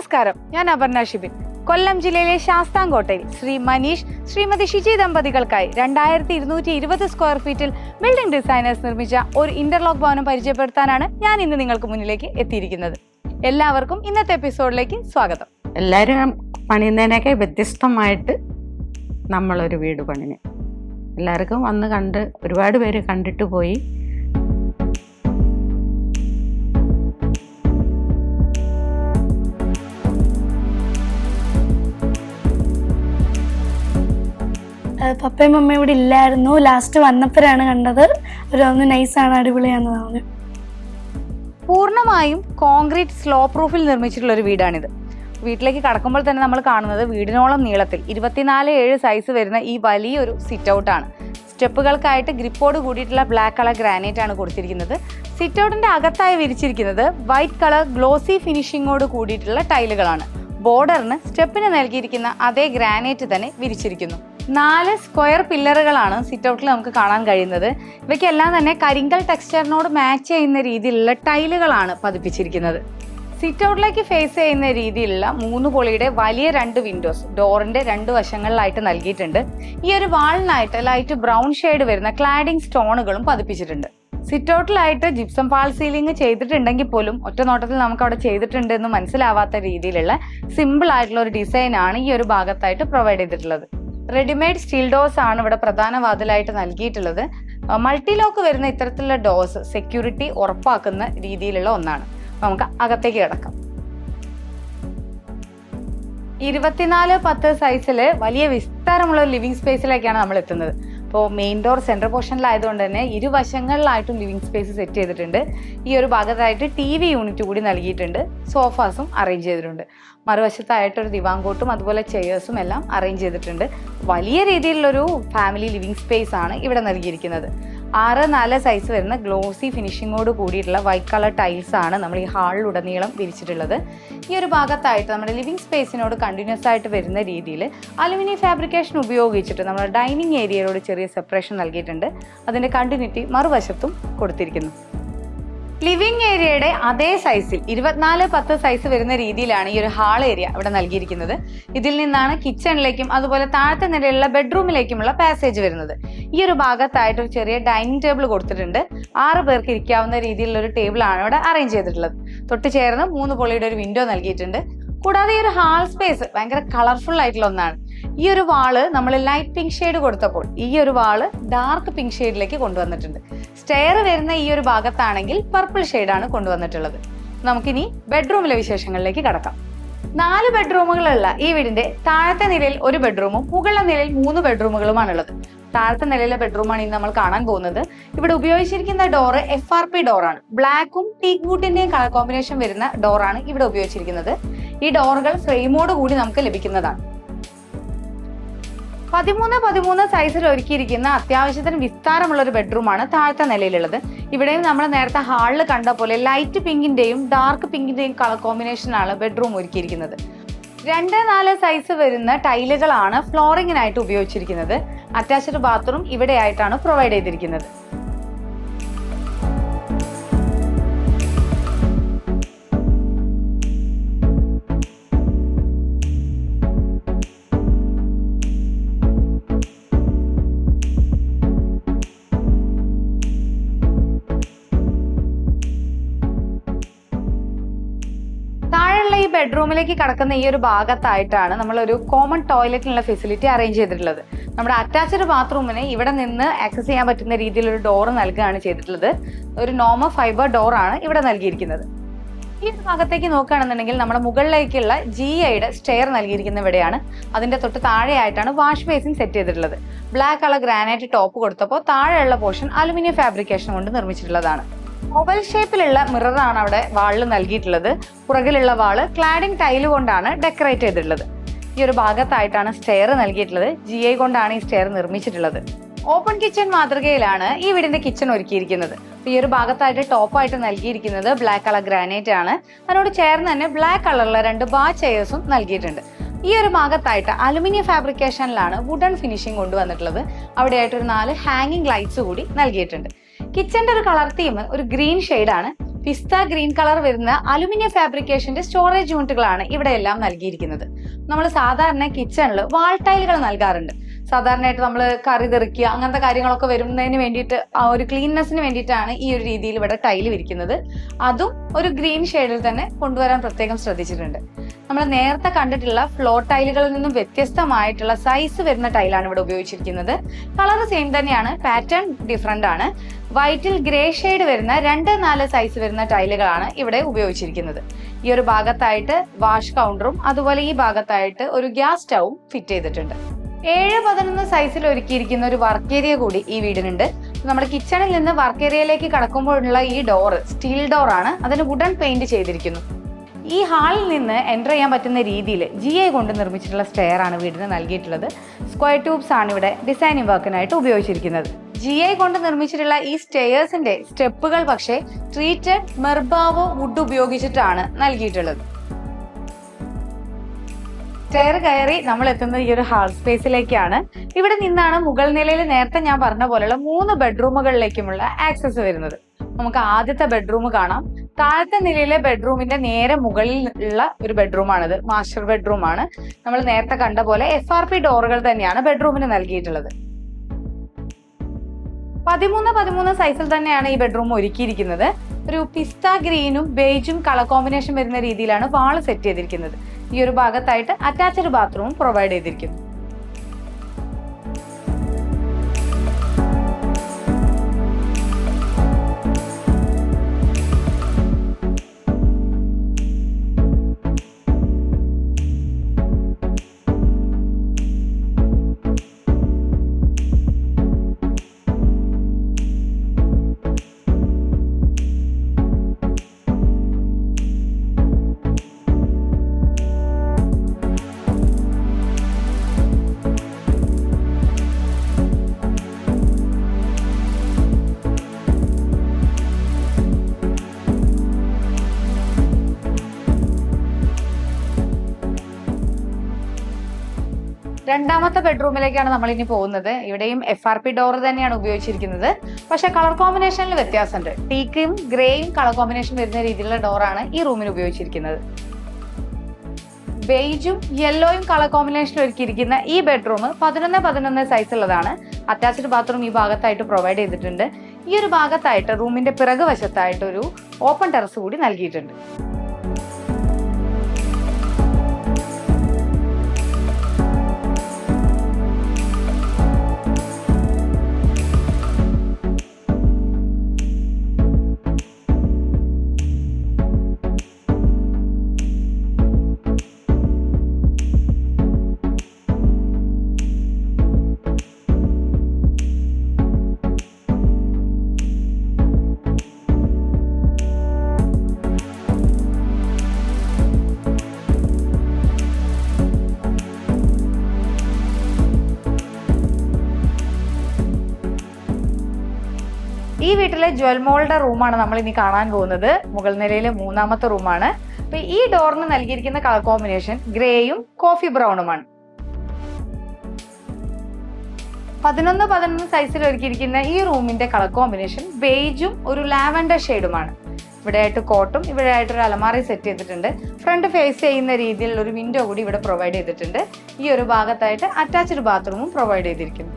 നമസ്കാരം, ഞാൻ അപർണ ഷിബിൻ. കൊല്ലം ജില്ലയിലെ ശാസ്താംകോട്ടയിൽ ശ്രീ മനീഷ് ശ്രീമതി ഷിജി ദമ്പതികൾക്കായി 2220 സ്ക്വയർ ഫീറ്റിൽ ബിൽഡിംഗ് ഡിസൈനേഴ്സ് നിർമ്മിച്ച ഒരു ഇന്റർലോക്ക് ഭവനം പരിചയപ്പെടുത്താനാണ് ഞാൻ ഇന്ന് നിങ്ങൾക്ക് മുന്നിലേക്ക് എത്തിയിരിക്കുന്നത്. എല്ലാവർക്കും ഇന്നത്തെ എപ്പിസോഡിലേക്ക് സ്വാഗതം. എല്ലാവരും പണിയുന്നതിനൊക്കെ വ്യത്യസ്തമായിട്ട് നമ്മളൊരു വീട് പണിന് എല്ലാവർക്കും വന്ന് കണ്ട് ഒരുപാട് പേര് കണ്ടിട്ട് പോയി. പപ്പയും മമ്മയും ഇവിടെ ഇല്ലായിരുന്നു. ലാസ്റ്റ് വന്നപ്പോഴാണ് കണ്ടത്. ഒരു നൈസാണ്, അടിപൊളിയാന്ന് പറഞ്ഞു. പൂർണ്ണമായും കോൺക്രീറ്റ് സ്ലോ പ്രൂഫിൽ നിർമ്മിച്ചിട്ടുള്ള ഒരു വീടാണിത്. വീട്ടിലേക്ക് കടക്കുമ്പോൾ തന്നെ നമ്മൾ കാണുന്നത് വീടിനോളം നീളത്തിൽ 24-7 സൈസ് വരുന്ന ഈ വലിയൊരു സിറ്റ് ഔട്ടാണ്. സ്റ്റെപ്പുകൾക്കായിട്ട് ഗ്രിപ്പോട് കൂടിയിട്ടുള്ള ബ്ലാക്ക് കളർ ഗ്രാനൈറ്റ് ആണ് കൊടുത്തിരിക്കുന്നത്. സിറ്റ് ഔട്ടിന്റെ അകത്തായി വിരിച്ചിരിക്കുന്നത് വൈറ്റ് കളർ ഗ്ലോസി ഫിനിഷിങ്ങോട് കൂടിയിട്ടുള്ള ടൈലുകളാണ്. ബോർഡറിന് സ്റ്റെപ്പിന് നൽകിയിരിക്കുന്ന അതേ ഗ്രാനൈറ്റ് തന്നെ വിരിച്ചിരിക്കുന്നു. 4 സ്ക്വയർ പില്ലറുകളാണ് സിറ്റ് ഔട്ടിൽ നമുക്ക് കാണാൻ കഴിയുന്നത്. ഇവയ്ക്കെല്ലാം തന്നെ കരിങ്കൽ ടെക്സ്ചറിനോട് മാച്ച് ചെയ്യുന്ന രീതിയിലുള്ള ടൈലുകളാണ് പതിപ്പിച്ചിരിക്കുന്നത്. സിറ്റ് ഔട്ടിലേക്ക് ഫേസ് ചെയ്യുന്ന രീതിയിലുള്ള 3 പൊളിയുടെ വലിയ 2 വിൻഡോസ് ഡോറിന്റെ 2 വശങ്ങളിലായിട്ട് നൽകിയിട്ടുണ്ട്. ഈ ഒരു വാളിനായിട്ട് ലൈറ്റ് ബ്രൗൺ ഷെയ്ഡ് വരുന്ന ക്ലാഡിംഗ് സ്റ്റോണുകളും പതിപ്പിച്ചിട്ടുണ്ട്. സിറ്റ് ഔട്ടിലായിട്ട് ജിപ്സം ഫാൾ സീലിംഗ് ചെയ്തിട്ടുണ്ടെങ്കിൽ പോലും ഒറ്റ നോട്ടത്തിൽ നമുക്ക് അവിടെ ചെയ്തിട്ടുണ്ട് എന്ന് മനസ്സിലാവാത്ത രീതിയിലുള്ള സിമ്പിൾ ആയിട്ടുള്ള ഒരു ഡിസൈൻ ആണ് ഈ ഒരു ഭാഗത്തായിട്ട് പ്രൊവൈഡ് ചെയ്തിട്ടുള്ളത്. റെഡിമെയ്ഡ് സ്റ്റീൽ ഡോസ് ആണ് ഇവിടെ പ്രധാന വാതിലായിട്ട് നൽകിയിട്ടുള്ളത്. മൾട്ടി ലോക്ക് വരുന്ന ഇത്തരത്തിലുള്ള ഡോസ് സെക്യൂരിറ്റി ഉറപ്പാക്കുന്ന രീതിയിലുള്ള ഒന്നാണ്. നമുക്ക് അകത്തേക്ക് കിടക്കാം. 24-10 സൈസില് വലിയ വിസ്താരമുള്ള ലിവിംഗ് സ്പേസിലേക്കാണ് നമ്മൾ എത്തുന്നത്. ഇപ്പോൾ മെയിൻ ഡോർ സെൻട്രൽ പോർഷനിലായതുകൊണ്ട് തന്നെ ഇരുവശങ്ങളിലായിട്ടും ലിവിംഗ് സ്പേസ് സെറ്റ് ചെയ്തിട്ടുണ്ട്. ഈ ഒരു ഭാഗത്തായിട്ട് TV യൂണിറ്റ് കൂടി നൽകിയിട്ടുണ്ട്. സോഫാസും അറേഞ്ച് ചെയ്തിട്ടുണ്ട്. മറുവശത്തായിട്ടൊരു ദിവാങ്കോട്ടും അതുപോലെ ചെയേഴ്സും എല്ലാം അറേഞ്ച് ചെയ്തിട്ടുണ്ട്. വലിയ രീതിയിലുള്ളൊരു ഫാമിലി ലിവിംഗ് സ്പേസ് ആണ് ഇവിടെ നൽകിയിരിക്കുന്നത്. 6-4 സൈസ് വരുന്ന ഗ്ലോസി ഫിനിഷിങ്ങോട് കൂടിയിട്ടുള്ള വൈറ്റ് കളർ ടൈൽസ് ആണ് നമ്മൾ ഈ ഹാളിലുടനീളം വിരിച്ചിട്ടുള്ളത്. ഈ ഒരു ഭാഗത്തായിട്ട് നമ്മുടെ ലിവിംഗ് സ്പേസിനോട് കണ്ടിന്യൂസ് ആയിട്ട് വരുന്ന രീതിയിൽ അലുമിനിയം ഫാബ്രിക്കേഷൻ ഉപയോഗിച്ചിട്ട് നമ്മൾ ഡൈനിങ് ഏരിയയോട് ചെറിയ സെപ്പറേഷൻ നൽകിയിട്ടുണ്ട്. അതിന്റെ കണ്ടിന്യൂറ്റി മറുവശത്തും കൊടുത്തിരിക്കുന്നു. ലിവിംഗ് ഏരിയയുടെ അതേ സൈസിൽ 24-10 സൈസ് വരുന്ന രീതിയിലാണ് ഈ ഒരു ഹാൾ ഏരിയ ഇവിടെ നൽകിയിരിക്കുന്നത്. ഇതിൽ നിന്നാണ് കിച്ചണിലേക്കും അതുപോലെ താഴത്തെ നിലയിലുള്ള ബെഡ്റൂമിലേക്കുമുള്ള പാസേജ് വരുന്നത്. ഈ ഒരു ഭാഗത്തായിട്ട് ഒരു ചെറിയ ഡൈനിങ് ടേബിൾ കൊടുത്തിട്ടുണ്ട്. 6 പേർക്ക് ഇരിക്കാവുന്ന രീതിയിലുള്ള ഒരു ടേബിൾ ആണ് ഇവിടെ അറേഞ്ച് ചെയ്തിട്ടുള്ളത്. തൊട്ട് ചേർന്ന് 3 പൊളിയുടെ ഒരു വിൻഡോ നൽകിയിട്ടുണ്ട്. കൂടാതെ ഈ ഒരു ഹാൾ സ്പേസ് ഭയങ്കര കളർഫുൾ ആയിട്ടുള്ള ഒന്നാണ്. ഈ ഒരു വാള് നമ്മൾ ലൈറ്റ് പിങ്ക് ഷെയ്ഡ് കൊടുത്തപ്പോൾ ഈ ഒരു വാള് ഡാർക്ക് പിങ്ക് ഷെയ്ഡിലേക്ക് കൊണ്ടുവന്നിട്ടുണ്ട്. സ്റ്റെയർ വരുന്ന ഈ ഒരു ഭാഗത്താണെങ്കിൽ പർപ്പിൾ ഷെയ്ഡാണ് കൊണ്ടുവന്നിട്ടുള്ളത്. നമുക്കിനി ബെഡ്റൂമിലെ വിശേഷങ്ങളിലേക്ക് കടക്കാം. 4 ബെഡ്റൂമുകളുള്ള ഈ വീടിന്റെ താഴത്തെ നിലയിൽ 1 ബെഡ്റൂമും മുകളിലെ നിലയിൽ 3 ബെഡ്റൂമുകളുമാണുള്ളത്. താഴത്തെ നിലയിലെ ബെഡ്റൂമാണ് ഇന്ന് നമ്മൾ കാണാൻ പോകുന്നത്. ഇവിടെ ഉപയോഗിച്ചിരിക്കുന്ന ഡോറ് FRP ഡോറാണ്. ബ്ലാക്കും ടീക്ക് വുഡിന്റെയും കളർ കോമ്പിനേഷൻ വരുന്ന ഡോറാണ് ഇവിടെ ഉപയോഗിച്ചിരിക്കുന്നത്. ഈ ഡോറുകൾ ഫ്രെയിമോട് കൂടി നമുക്ക് ലഭിക്കുന്നതാണ്. 13-13 സൈസിൽ ഒരുക്കിയിരിക്കുന്ന അത്യാവശ്യത്തിന് വിസ്താരമുള്ള ഒരു ബെഡ്റൂമാണ് താഴത്തെ നിലയിലുള്ളത്. ഇവിടെയും നമ്മൾ നേരത്തെ ഹാളിൽ കണ്ട പോലെ ലൈറ്റ് പിങ്കിന്റെയും ഡാർക്ക് പിങ്കിന്റെയും കളർ കോമ്പിനേഷനാണ് ബെഡ്റൂം ഒരുക്കിയിരിക്കുന്നത്. 2-4 സൈസ് വരുന്ന ടൈലുകളാണ് ഫ്ലോറിങ്ങിനായിട്ട് ഉപയോഗിച്ചിരിക്കുന്നത്. അറ്റാച്ച്ഡ് ബാത്റൂം ഇവിടെയായിട്ടാണ് പ്രൊവൈഡ് ചെയ്തിരിക്കുന്നത്. ഈ ബെഡ്റൂമിലേക്ക് കടക്കുന്ന ഈ ഒരു ഭാഗത്തായിട്ടാണ് നമ്മൾ ഒരു കോമൺ ടോയ്ലറ്റിനുള്ള ഫെസിലിറ്റി അറേഞ്ച് ചെയ്തിട്ടുള്ളത്. നമ്മുടെ അറ്റാച്ച്ഡ് ബാത്റൂമിന് ഇവിടെ നിന്ന് ആക്സസ് ചെയ്യാൻ പറ്റുന്ന രീതിയിലൊരു ഡോറ് നൽകുകയാണ് ചെയ്തിട്ടുള്ളത്. ഒരു നോർമൽ ഫൈബർ ഡോറാണ് ഇവിടെ നൽകിയിരിക്കുന്നത്. ഈ ഒരു ഭാഗത്തേക്ക് നോക്കുകയാണെന്നുണ്ടെങ്കിൽ നമ്മുടെ മുകളിലേക്കുള്ള GIയുടെ സ്റ്റെയർ നൽകിയിരിക്കുന്ന ഇവിടെയാണ്. അതിന്റെ തൊട്ട് താഴെയായിട്ടാണ് വാഷ് ബേസിൻ സെറ്റ് ചെയ്തിട്ടുള്ളത്. ബ്ലാക്ക് കളർ ഗ്രാനൈറ്റ് ടോപ്പ് കൊടുത്തപ്പോൾ താഴെയുള്ള പോർഷൻ അലുമിനിയം ഫാബ്രിക്കേഷൻ കൊണ്ട് നിർമ്മിച്ചിട്ടുള്ളതാണ്. ഓവൽ ഷേപ്പിലുള്ള മിററാണ് അവിടെ വാളിൽ നൽകിയിട്ടുള്ളത്. പുറകിലുള്ള വാള് ക്ലാഡിംഗ് ടൈല് കൊണ്ടാണ് ഡെക്കറേറ്റ് ചെയ്തിട്ടുള്ളത്. ഈ ഒരു ഭാഗത്തായിട്ടാണ് സ്റ്റെയർ നൽകിയിട്ടുള്ളത്. GI കൊണ്ടാണ് ഈ സ്റ്റെയർ നിർമ്മിച്ചിട്ടുള്ളത്. ഓപ്പൺ കിച്ചൺ മാതൃകയിലാണ് ഈ വീടിന്റെ കിച്ചൺ ഒരുക്കിയിരിക്കുന്നത്. ഈ ഒരു ഭാഗത്തായിട്ട് ടോപ്പായിട്ട് നൽകിയിരിക്കുന്നത് ബ്ലാക്ക് കളർ ഗ്രാനൈറ്റ് ആണ്. അതിനോട് ചേർന്ന് തന്നെ ബ്ലാക്ക് കളറിലുള്ള 2 ബാർ ചെയേഴ്സും നൽകിയിട്ടുണ്ട്. ഈ ഒരു ഭാഗത്തായിട്ട് അലുമിനിയം ഫാബ്രിക്കേഷനിലാണ് വുഡൻ ഫിനിഷിംഗ് കൊണ്ടുവന്നിട്ടുള്ളത്. അവിടെയായിട്ട് ഒരു 4 ഹാങ്ങിങ് ലൈറ്റ്സ് കൂടി നൽകിയിട്ടുണ്ട്. കിച്ചന്റെ ഒരു കളർ തീം ഒരു ഗ്രീൻ ഷെയ്ഡാണ്. പിസ്ത ഗ്രീൻ കളർ വരുന്ന അലുമിനിയം ഫാബ്രിക്കേഷന്റെ സ്റ്റോറേജ് യൂണിറ്റുകളാണ് ഇവിടെ എല്ലാം നൽകിയിരിക്കുന്നത്. നമ്മൾ സാധാരണ കിച്ചണിൽ വാൾ ടൈലുകൾ നൽകാറുണ്ട്. സാധാരണയായിട്ട് നമ്മൾ കറി തെറിക്കുക അങ്ങനത്തെ കാര്യങ്ങളൊക്കെ വരുന്നതിന് വേണ്ടിയിട്ട് ആ ഒരു ക്ലീൻനെസ്സിന് വേണ്ടിയിട്ടാണ് ഈ ഒരു രീതിയിൽ ഇവിടെ ടൈല് വിരിക്കുന്നത്. അതും ഒരു ഗ്രീൻ ഷെയ്ഡിൽ തന്നെ കൊണ്ടുവരാൻ പ്രത്യേകം ശ്രദ്ധിച്ചിട്ടുണ്ട്. നമ്മൾ നേരത്തെ കണ്ടിട്ടുള്ള ഫ്ലോർ ടൈലുകളിൽ നിന്നും വ്യത്യസ്തമായിട്ടുള്ള സൈസ് വരുന്ന ടൈലാണ് ഇവിടെ ഉപയോഗിച്ചിരിക്കുന്നത്. കളർ സെയിം തന്നെയാണ്, പാറ്റേൺ ഡിഫറെന്റ് ആണ്. വൈറ്റിൽ ഗ്രേ ഷെയ്ഡ് വരുന്ന 2-4 സൈസ് വരുന്ന ടൈലുകളാണ് ഇവിടെ ഉപയോഗിച്ചിരിക്കുന്നത്. ഈ ഒരു ഭാഗത്തായിട്ട് വാഷ് കൗണ്ടറും അതുപോലെ ഈ ഭാഗത്തായിട്ട് ഒരു ഗ്യാസ് സ്റ്റൗവും ഫിറ്റ് ചെയ്തിട്ടുണ്ട്. 7-11 സൈസിൽ ഒരുക്കിയിരിക്കുന്ന ഒരു വർക്ക് ഏരിയ കൂടി ഈ വീടിനുണ്ട്. നമ്മുടെ കിച്ചണിൽ നിന്ന് വർക്ക് ഏരിയയിലേക്ക് കടക്കുമ്പോഴുള്ള ഈ ഡോറ് സ്റ്റീൽ ഡോർ ആണ്, അതിന് വുഡൻ പെയിന്റ് ചെയ്തിരിക്കുന്നു. ഈ ഹാളിൽ നിന്ന് എൻ്റർ ചെയ്യാൻ പറ്റുന്ന രീതിയിൽ GI കൊണ്ട് നിർമ്മിച്ചിട്ടുള്ള സ്റ്റെയർ ആണ് വീടിന് നൽകിയിട്ടുള്ളത്. സ്ക്വയർ ട്യൂബ്സ് ആണ് ഇവിടെ ഡിസൈനിങ് വർക്കിനായിട്ട് ഉപയോഗിച്ചിരിക്കുന്നത്. GI കൊണ്ട് നിർമ്മിച്ചിട്ടുള്ള ഈ സ്റ്റെയേഴ്സിന്റെ സ്റ്റെപ്പുകൾ പക്ഷേ ട്രീറ്റഡ് മെർബാവോ വുഡ് ഉപയോഗിച്ചിട്ടാണ് നൽകിയിട്ടുള്ളത്. സ്റ്റെയർ കയറി നമ്മൾ എത്തുന്നത് ഈ ഒരു ഹാൾ സ്പേസിലേക്കാണ്. ഇവിടെ നിന്നാണ് മുകൾ നിലയിൽ നേരത്തെ ഞാൻ പറഞ്ഞ പോലെയുള്ള 3 ബെഡ്റൂമുകളിലേക്കുമുള്ള ആക്സസ് വരുന്നത്. നമുക്ക് ആദ്യത്തെ ബെഡ്റൂം കാണാം. താഴത്തെ നിലയിലെ ബെഡ്റൂമിന്റെ നേരെ മുകളിൽ ഉള്ള ഒരു ബെഡ്റൂമാണിത്. മാസ്റ്റർ ബെഡ്റൂം ആണ്. നമ്മൾ നേരത്തെ കണ്ട പോലെ FRP ഡോറുകൾ തന്നെയാണ് ബെഡ്റൂമിന് നൽകിയിട്ടുള്ളത്. 13 സൈസിൽ തന്നെയാണ് ഈ ബെഡ്റൂം ഒരുക്കിയിരിക്കുന്നത്. ഒരു പിസ്ത ഗ്രീനും ബേജും കളർ കോമ്പിനേഷൻ വരുന്ന രീതിയിലാണ് വാള് സെറ്റ് ചെയ്തിരിക്കുന്നത്. ഈ ഒരു ഭാഗത്തായിട്ട് അറ്റാച്ച്ഡ് ബാത്റൂമും പ്രൊവൈഡ് ചെയ്തിരിക്കുന്നു. രണ്ടാമത്തെ ബെഡ്റൂമിലേക്കാണ് നമ്മൾ ഇനി പോകുന്നത്. ഇവിടെയും FRP ഡോർ തന്നെയാണ് ഉപയോഗിച്ചിരിക്കുന്നത്. പക്ഷെ കളർ കോമ്പിനേഷനിൽ വ്യത്യാസമുണ്ട്. ടീക്കും ഗ്രേയും കളർ കോമ്പിനേഷൻ വരുന്ന രീതിയിലുള്ള ഡോറാണ് ഈ റൂമിന് ഉപയോഗിച്ചിരിക്കുന്നത്. ബേജും യെല്ലോയും കളർ കോമ്പിനേഷൻ ഒരുക്കിയിരിക്കുന്ന ഈ ബെഡ്റൂം 11 സൈസ് ഉള്ളതാണ്. അറ്റാച്ച്ഡ് ബാത്റൂം ഈ ഭാഗത്തായിട്ട് പ്രൊവൈഡ് ചെയ്തിട്ടുണ്ട്. ഈ ഒരു ഭാഗത്തായിട്ട് റൂമിന്റെ പിറകു വശത്തായിട്ട് ഒരു ഓപ്പൺ ടെറസ് കൂടി നൽകിയിട്ടുണ്ട്. ഈ വീട്ടിലെ ജ്വൽമോളുടെ റൂമാണ് നമ്മൾ ഇനി കാണാൻ പോകുന്നത്. മുകൾ നിലയിലെ 3ാമത്തെ റൂമാണ്. അപ്പൊ ഈ ഡോറിന് നൽകിയിരിക്കുന്ന കളർ കോമ്പിനേഷൻ ഗ്രേയും കോഫി ബ്രൗണുമാണ്. 11 സൈസിൽ ഒരുക്കിയിരിക്കുന്ന ഈ റൂമിന്റെ കളർ കോമ്പിനേഷൻ ബേജും ഒരു ലാവൻഡർ ഷെയ്ഡുമാണ്. ഇവിടെയായിട്ട് കോട്ടും ഇവിടെയായിട്ട് ഒരു അലമാറി സെറ്റ് ചെയ്തിട്ടുണ്ട്. ഫ്രണ്ട് ഫേസ് ചെയ്യുന്ന രീതിയിലുള്ള ഒരു വിൻഡോ കൂടി ഇവിടെ പ്രൊവൈഡ് ചെയ്തിട്ടുണ്ട്. ഈ ഒരു ഭാഗത്തായിട്ട് അറ്റാച്ച്ഡ് ബാത്റൂമും പ്രൊവൈഡ് ചെയ്തിരിക്കുന്നു.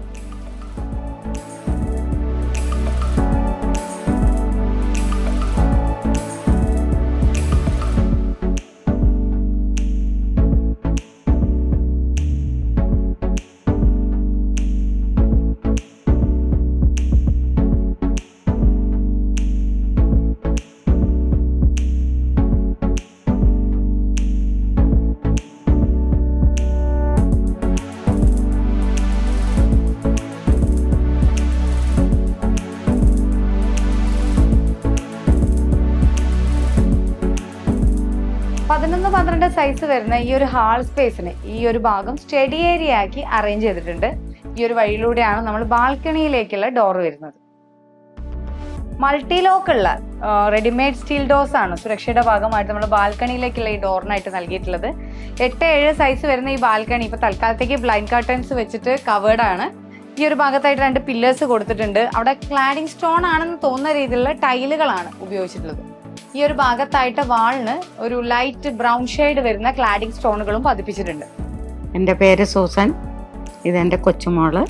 പതിനൊന്ന് 12 സൈസ് വരുന്ന ഈ ഒരു ഹാൾ സ്പേസിന് ഈ ഒരു ഭാഗം സ്റ്റഡി ഏരിയ ആക്കി അറേഞ്ച് ചെയ്തിട്ടുണ്ട്. ഈ ഒരു വഴിയിലൂടെയാണ് നമ്മൾ ബാൽക്കണിയിലേക്കുള്ള ഡോർ വരുന്നത്. മൾട്ടി ലോക്ക് ഉള്ള റെഡിമെയ്ഡ് സ്റ്റീൽ ഡോർസ് ആണ് സുരക്ഷയുടെ ഭാഗമായിട്ട് നമ്മൾ ബാൽക്കണിയിലേക്കുള്ള ഈ ഡോറിനായിട്ട് നൽകിയിട്ടുള്ളത്. 8-7 സൈസ് വരുന്ന ഈ ബാൽക്കണി ഇപ്പൊ തൽക്കാലത്തേക്ക് ബ്ലൈൻഡ് കർട്ടൻസ് വെച്ചിട്ട് കവേർഡ് ആണ്. ഈ ഒരു ഭാഗത്തായിട്ട് 2 പില്ലേഴ്സ് കൊടുത്തിട്ടുണ്ട്. അവിടെ ക്ലാഡിംഗ് സ്റ്റോൺ ആണെന്ന് തോന്നുന്ന രീതിയിലുള്ള ടൈലുകളാണ് ഉപയോഗിച്ചിട്ടുള്ളത്. ഈ ഒരു ഭാഗത്തായിട്ട് വാളിന് ഒരു ലൈറ്റ് ബ്രൗൺ ഷെയ്ഡ് വരുന്ന ക്ലാഡിംഗ് സ്റ്റോണുകളും പതിപ്പിച്ചിട്ടുണ്ട്. എൻ്റെ പേര് സൂസൻ. ഇതെൻ്റെ കൊച്ചുമോള്.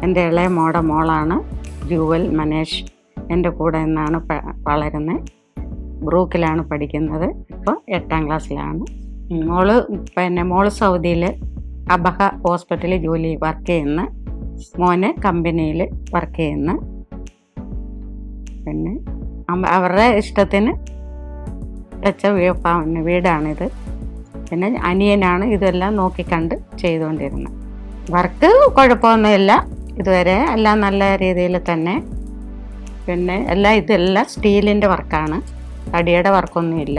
എൻ്റെ ഇളയ മോളാണ് ജൂവൽ മനേഷ്. എൻ്റെ കൂടെ നിന്നാണ് വളരുന്നത്. ബ്രൂക്കിലാണ് പഠിക്കുന്നത്. ഇപ്പോൾ 8ാം ക്ലാസ്സിലാണ്. മോള് സൗദിയിൽ അബഹ ഹോസ്പിറ്റലിൽ വർക്ക് ചെയ്യുന്ന, മോന് കമ്പനിയിൽ വർക്ക് ചെയ്യുന്ന. പിന്നെ അവരുടെ ഇഷ്ടത്തിന് വെച്ച വീടാണിത്. പിന്നെ അനിയനാണ് ഇതെല്ലാം നോക്കിക്കണ്ട് ചെയ്തുകൊണ്ടിരുന്നത്. വർക്ക് കുഴപ്പമൊന്നുമില്ല ഇതുവരെ, എല്ലാം നല്ല രീതിയിൽ തന്നെ. പിന്നെ ഇതെല്ലാം സ്റ്റീലിൻ്റെ വർക്കാണ്, തടിയുടെ വർക്കൊന്നുമില്ല.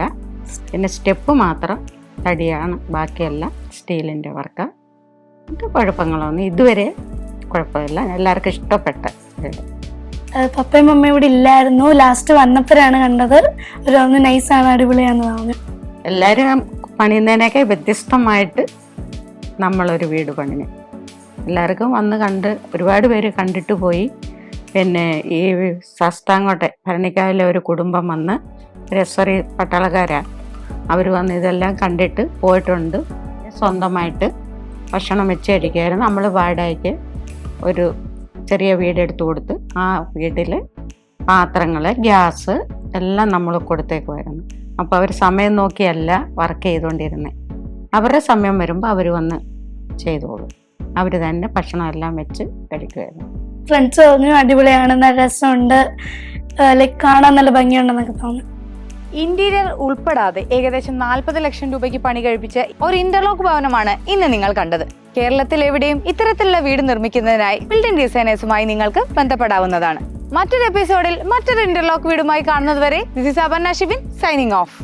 പിന്നെ സ്റ്റെപ്പ് മാത്രം തടിയാണ്, ബാക്കിയെല്ലാം സ്റ്റീലിൻ്റെ വർക്ക്. കുഴപ്പങ്ങളൊന്നും ഇതുവരെ കുഴപ്പമില്ല. എല്ലാവർക്കും ഇഷ്ടപ്പെട്ട വീട്. പപ്പയും മമ്മയും ഇവിടെ ഇല്ലായിരുന്നു, ലാസ്റ്റ് വന്നപ്പോഴാണ് കണ്ടത്. ഒരു നൈസാണ്, അടിപൊളിയാന്ന് പറഞ്ഞു. എല്ലാവരും പണിയുന്നതിനൊക്കെ വ്യത്യസ്തമായിട്ട് നമ്മളൊരു വീട് പണിഞ്ഞു. എല്ലാവർക്കും വന്ന് കണ്ട് ഒരുപാട് പേര് കണ്ടിട്ട് പോയി. പിന്നെ ഈ ശാസ്താംകോട്ടെ ഭരണിക്കാവിലെ ഒരു കുടുംബം വന്ന്, രസറി പട്ടാളക്കാരാണ്, അവർ വന്ന് ഇതെല്ലാം കണ്ടിട്ട് പോയിട്ടുണ്ട്. സ്വന്തമായിട്ട് ഭക്ഷണം വെച്ച് കഴിക്കുമായിരുന്നു. നമ്മൾ വാടകയ്ക്ക് ഒരു ചെറിയ വീടെടുത്ത് കൊടുത്ത് ആ വീട്ടിൽ പാത്രങ്ങൾ, ഗ്യാസ് എല്ലാം നമ്മൾ കൊടുത്തേക്കുമായിരുന്നു. അപ്പോൾ അവർ സമയം നോക്കിയല്ല വർക്ക് ചെയ്തുകൊണ്ടിരുന്നത്. അവരുടെ സമയം വരുമ്പോൾ അവർ വന്ന് ചെയ്തോളും. അവർ തന്നെ ഭക്ഷണം എല്ലാം വെച്ച് കഴിക്കുമായിരുന്നു. ഫ്രണ്ട്സ് പറഞ്ഞു അടിപൊളിയാണ്, നല്ല രസമുണ്ട്, ലൈക്ക് കാണാൻ നല്ല ഭംഗിയുണ്ടെന്നൊക്കെ തോന്നുന്നു. ഇന്റീരിയർ ഉൾപ്പെടാതെ ഏകദേശം 40 ലക്ഷം രൂപയ്ക്ക് പണി കഴിപ്പിച്ച ഒരു ഇന്റർലോക്ക് ഭവനമാണ് ഇന്ന് നിങ്ങൾ കണ്ടത്. കേരളത്തിൽ എവിടെയും ഇത്തരത്തിലുള്ള വീട് നിർമ്മിക്കുന്നതിനായി ബിൽഡിംഗ് ഡിസൈനേഴ്സുമായി നിങ്ങൾക്ക് ബന്ധപ്പെടാവുന്നതാണ്. മറ്റൊരു എപ്പിസോഡിൽ മറ്റൊരു ഇന്റർലോക്ക് വീടുമായി കാണുന്നതുവരെ this is Aparna Shibin signing of.